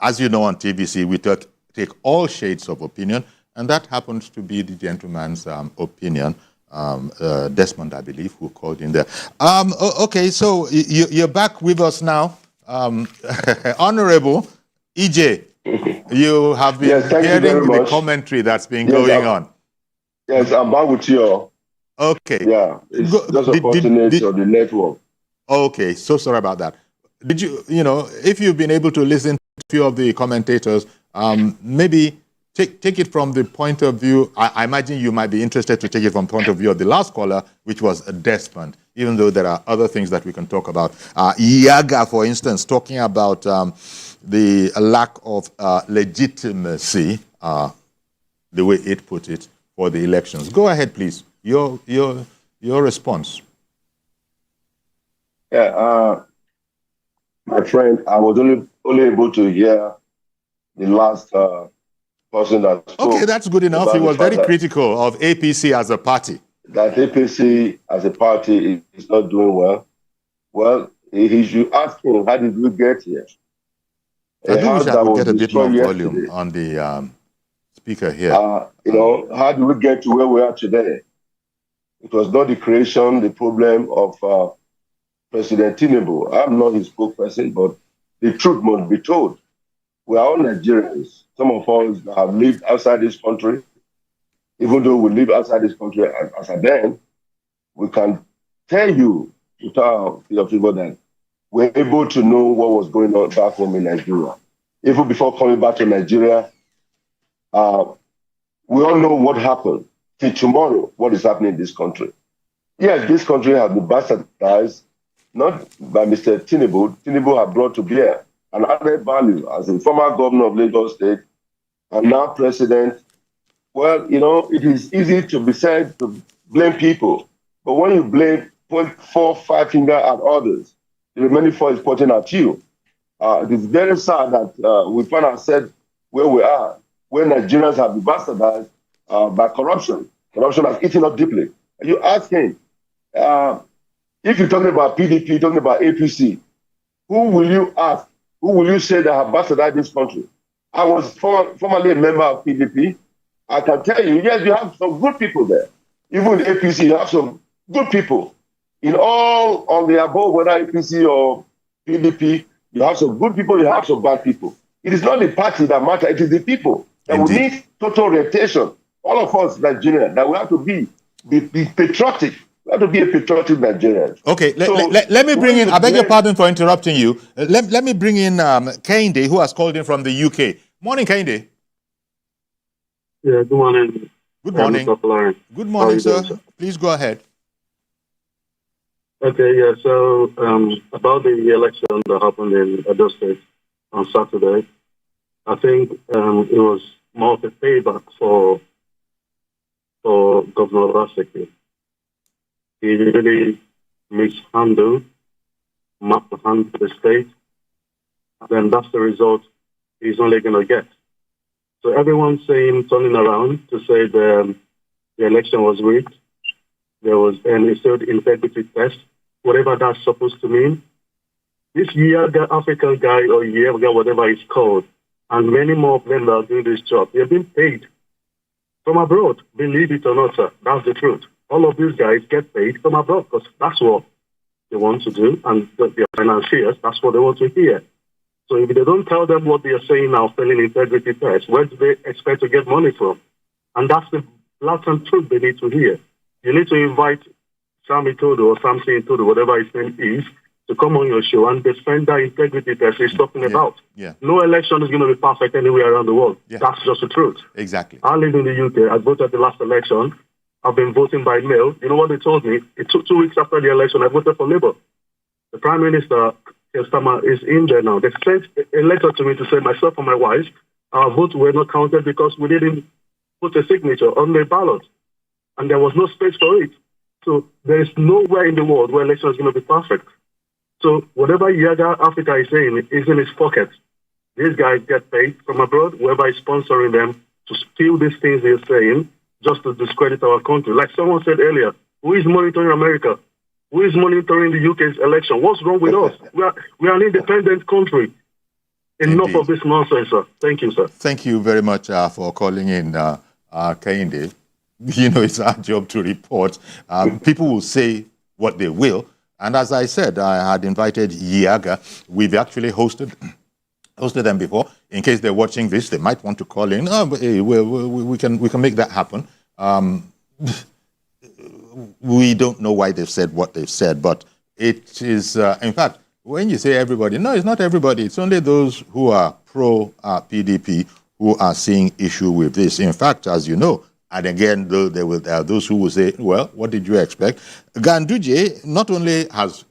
as you know, on TVC, we take all shades of opinion, and that happens to be the gentleman's opinion. Desmond, I believe, who called in there. Okay, so you're back with us now. Honorable EJ, you have been hearing the commentary that's been going on. Yes, I'm back with you. Okay. Yeah, it's just a continuation of the network. Okay, so sorry about that. Did you, if you've been able to listen to a few of the commentators, maybe take it from the point of view, I imagine you might be interested to take it from the point of view of the last caller, which was Desmond, even though there are other things that we can talk about. Yaga, for instance, talking about the lack of legitimacy, the way it put it, for the elections. Go ahead, please. Your response. Yeah, my friend, I was only able to hear the last person that spoke. Okay, that's good enough. He was very critical of APC as a party. That APC as a party is not doing well. Well, he should ask him, how did we get here? I do wish I would get a bit more volume on the speaker here. How did we get to where we are today? It was not the creation, the problem of President Tinubu. I'm not his spokesperson, but the truth must be told. We are all Nigerians. Some of us have lived outside this country. Even though we live outside this country as a man, we can tell you, to tell your people that we're able to know what was going on back home in Nigeria. Even before coming back to Nigeria, we all know what happened. Till tomorrow, what is happening in this country. Yes, this country has been bastardized, not by Mr. Tinubu. Tinubu has brought to bear an added value as a former governor of Lagos State and now president. Well, it is easy to be said to blame people, but when you point 4, 5 fingers at others, the remaining 4 is pointing at you. It is very sad that we find ourselves where we are, where Nigerians have been bastardized by corruption. Corruption has eaten up deeply. You ask him, if you're talking about PDP, talking about APC, who will you ask? Who will you say that have bastardized this country? I was formerly a member of PDP. I can tell you, yes, you have some good people there. Even in APC, you have some good people. In all of the above, whether APC or PDP, you have some good people, you have some bad people. It is not the party that matters, it is the people. That we need total orientation. All of us Nigerians, that we have to be patriotic. We have to be a patriotic Nigerian. Okay, let me bring in, I beg your pardon for interrupting you. Let me bring in Kehinde, who has called in from the UK. Morning, Kehinde. Yeah, good morning. Good morning. Good morning, sir. Please go ahead. Okay, yeah, so about the election that happened in Edo State on Saturday, I think it was more of a payback for Governor Raseki. He really mishandled the state, then that's the result he's only going to get. So everyone's turning around to say the election was rigged. There was an integrity test, whatever that's supposed to mean. This Yaga African guy or Yaga, whatever it's called, and many more of them that are doing this job, they're being paid from abroad. Believe it or not, sir, that's the truth. All of these guys get paid from abroad because that's what they want to do, and their financiers, that's what they want to hear. So if they don't tell them what they are saying now, failing integrity test, where do they expect to get money from? And that's the blatant truth they need to hear. You need to invite Sammy Todo or Samson Todo, whatever his name is, to come on your show and defend that integrity test he's talking about. Yeah. No election is going to be perfect anywhere around the world. Yeah. That's just the truth. Exactly. I live in the UK. I voted the last election. I've been voting by mail. You know what they told me? It took 2 weeks after the election. I voted for Labour. The Prime Minister, Kestama, is in there now. They sent a letter to me to say myself and my wife, our votes were not counted because we didn't put a signature on the ballot. And there was no space for it. So there is nowhere in the world where election is going to be perfect. So whatever Yaga Africa is saying is in his pocket. These guys get paid from abroad, whoever is sponsoring them, to steal these things they're saying just to discredit our country. Like someone said earlier, who is monitoring America? Who is monitoring the UK's election? What's wrong with us? We are an independent country. Enough Indeed. of this nonsense, sir. Thank you, sir. Thank you very much for calling in, Kehinde. You know, it's our job to report. People will say what they will. And as I said, I had invited Yiaga. We've actually hosted them before. In case they're watching this, they might want to call in. Oh, but, hey, we can make that happen. We don't know why they've said what they've said, but it is, in fact, when you say everybody, no, it's not everybody. It's only those who are pro-PDP who are seeing issue with this. In fact, as you know, and again, there are those who will say, well, what did you expect? Ganduje not only has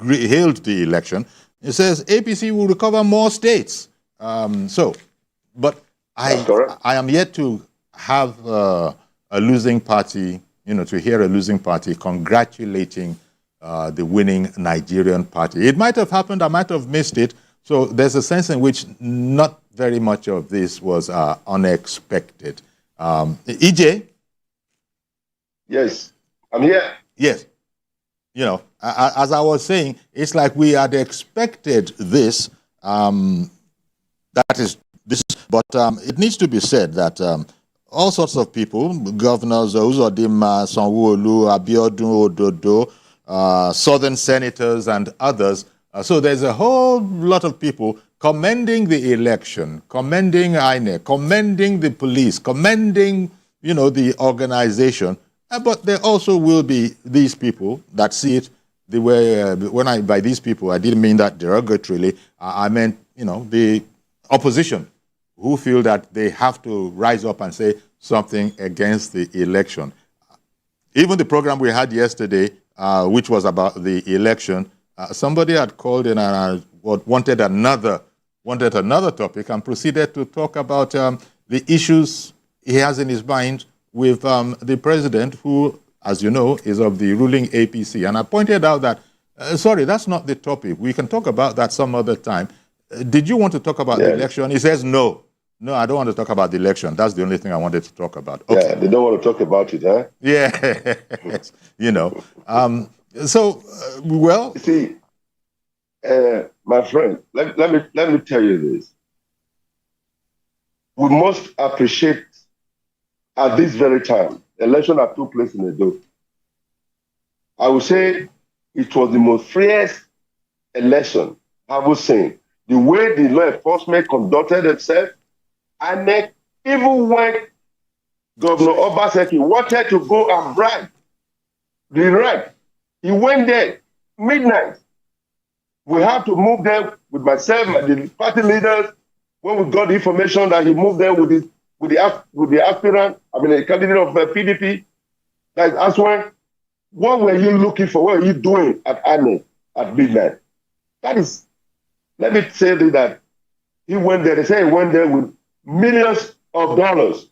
hailed the election, he says APC will recover more states. But I am yet to have a losing party, to hear a losing party congratulating the winning Nigerian party. It might have happened, I might have missed it. So there's a sense in which not very much of this was unexpected. EJ? Yes, I'm here. Yes. As I was saying, it's like we had expected this. That is this, but it needs to be said that all sorts of people, governors, Uzodinma, Sanwo-Olu, Abiodun, Ododo, southern senators, and others. So there's a whole lot of people commending the election, commending INEC, commending the police, commending, the organization. But there also will be these people that see it the way, by these people, I didn't mean that derogatorily. I meant, the opposition who feel that they have to rise up and say something against the election. Even the program we had yesterday, which was about the election, somebody had called in and wanted another topic and proceeded to talk about the issues he has in his mind with the president, who, as you know, is of the ruling APC. And I pointed out that, sorry, that's not the topic. We can talk about that some other time. Did you want to talk about the election? He says, no, I don't want to talk about the election. That's the only thing I wanted to talk about. Okay. Yeah, they don't want to talk about it, huh? Yeah, well... You see, my friend, let me tell you this. We must appreciate at this very time, election that took place in Edo. I would say it was the most freest election I was seen. The way the law enforcement conducted themselves, and even when Governor Obaseki wanted to go and bribe the rep, he went there midnight. We have to move them with myself and the party leaders. When we got the information that he moved there with the aspirant, the candidate of PDP, that's when, what were you looking for? What were you doing at Ane at midnight? That is, let me say that he went there. They say he went there with millions of dollars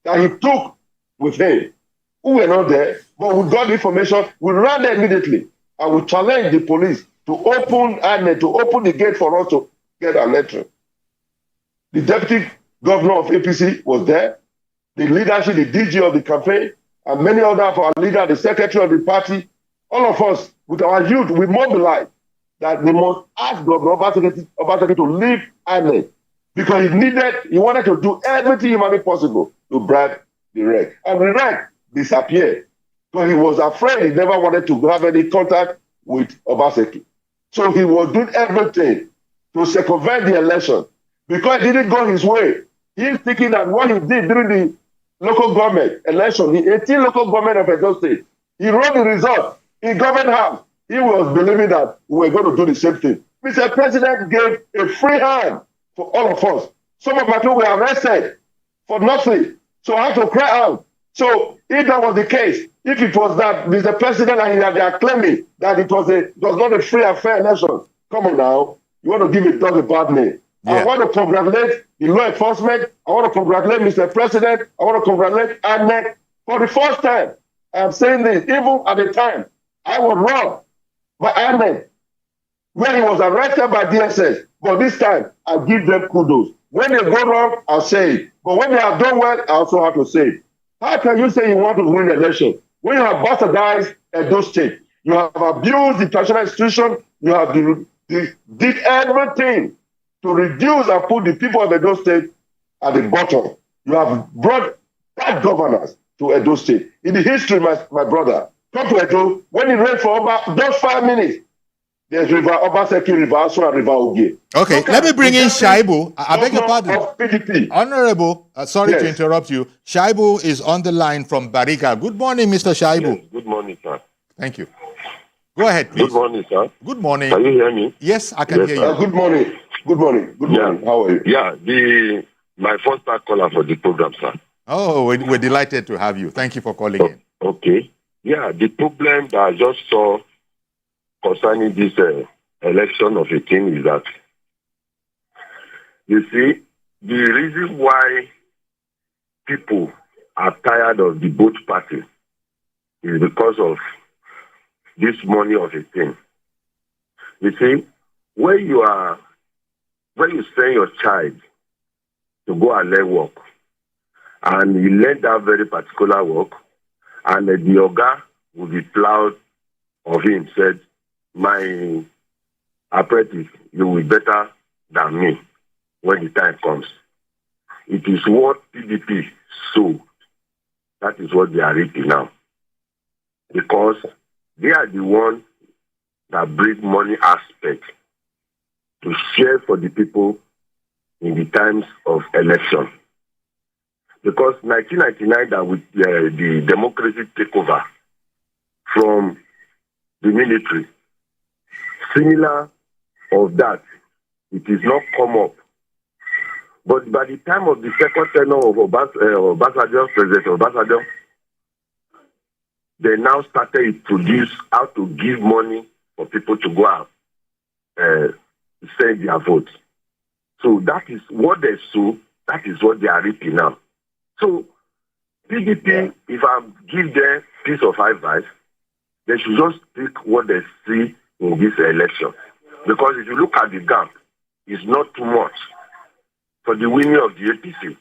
that he took with him. We were not there, but we got the information. We ran there immediately and we challenged the police to open Ane, to open the gate for us to get an entry. The deputy governor of APC was there, the leadership, the DG of the campaign, and many other of our leaders, the secretary of the party, all of us, with our youth, we mobilized that we must ask Governor Obaseki to leave Ane because he wanted to do everything humanly possible to bribe the reg. And the reg disappeared because he was afraid. He never wanted to have any contact with Obaseki. So he was doing everything to circumvent the election because it didn't go his way. He's thinking that what he did during the local government election, the 18 local government of Edo State, he wrote the result in government house. He was believing that we were going to do the same thing. Mr. President gave a free hand for all of us. Some of my people were arrested for nothing. So I had to cry out. So if that was the case, if it was that Mr. President and they are claiming that it was not a free and fair election, come on now, you want to give it a bad name. Yeah. I want to congratulate the law enforcement. I want to congratulate Mr. President. I want to congratulate INEC. For the first time, I'm saying this, even at the time, I was wrong by INEC when he was arrested by DSS. But this time, I give them kudos. When they go wrong, I'll say it. But when they have done well, I also have to say it. How can you say you want to win the election when you have bastardized Edo State? You have abused the traditional institution. You have did everything to reduce and put the people of Edo State at the bottom. You have brought bad governance to Edo State. In the history, my brother, come to Edo, when it rained for about just 5 minutes, there's River Obaseki, River Aso, and River Oge. Okay, let me bring in Shaibu. I beg your pardon. Of PDP. Honorable, sorry Yes. to interrupt you. Shaibu is on the line from Bariga. Good morning, Mr. Shaibu. Yes, good morning, sir. Thank you. Go ahead, please. Good morning, sir. Good morning. Can you hear me? Yes, I can Yes, hear sir. you. Good morning. Good morning. Good morning. How are you? Yeah, my first time caller for the program, sir. Oh, we're delighted to have you. Thank you for calling in. Okay. Yeah, the problem that I just saw concerning this election of a king is that, you see, the reason why people are tired of the both parties is because of this money of a king. You see, when you send your child to go and learn work, and he learned that very particular work, and the Oga will be proud of him, said, my apprentice, you will be better than me when the time comes. It is what PDP sow. That is what they are reaping now. Because they are the ones that bring money aspect to share for the people in the times of election. Because 1999, that with the democracy takeover from the military, similar of that, it is not come up. But by the time of the second tenure of Obasanjo, President Obasanjo, they now started to produce how to give money for people to go out send their votes. So that is what they sow, that is what they are reaping now. So PDP, if I give them piece of advice, they should just pick what they see in this election. Because if you look at the gap, it's not too much for the winning of the APC.